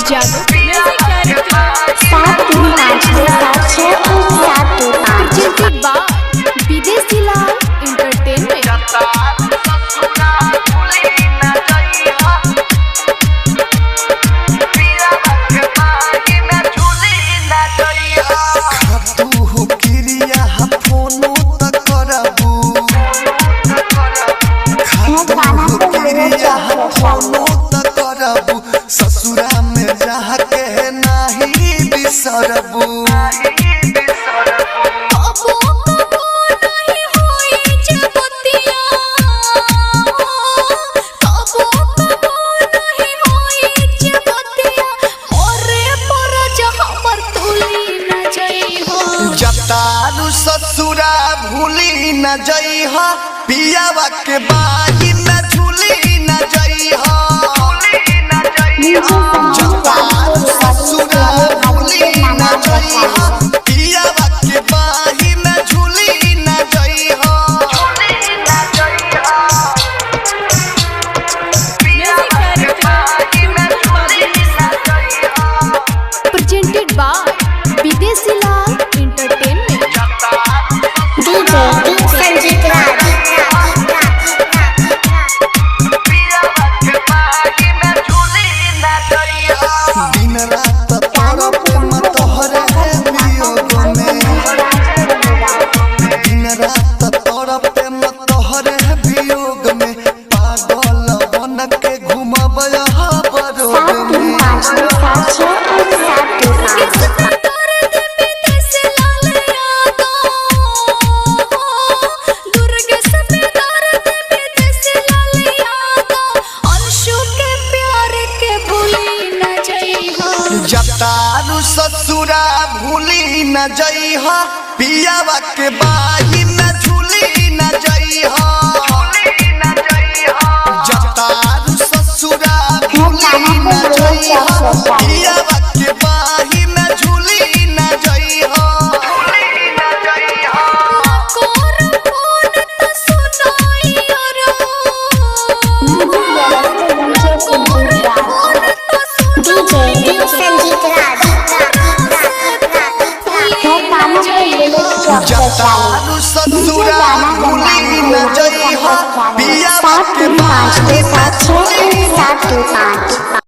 जादू music director 735272725 presented by विदेशी लाल entertainment. ससुरा में जाके नहीं बिसरबू जतारू ससुरा भूली न जइह पियावा के बाही में झूली न जइह जतारू ससुरा भूली न जइह पियावा के बाही में झूली न जइह प्रेजेंटेड बाय विदेशी लाल एंटरटेनमेंट। DJ संजीत राज दिन रात तड़प मत तोहरे वियोग में दिन रात तड़प मत तोहरे वियोग में पागल बन के घूमब बरोग में जतारू ससुरा भूली न जइह पियावा के बाही में झूली न जइह जतारू ससुरा भूली न जइह पियावा के बाही में झूली न जइह संजीत राज जतारू ससुरा भूली न जइह पियावा के बाही में झूली 7352725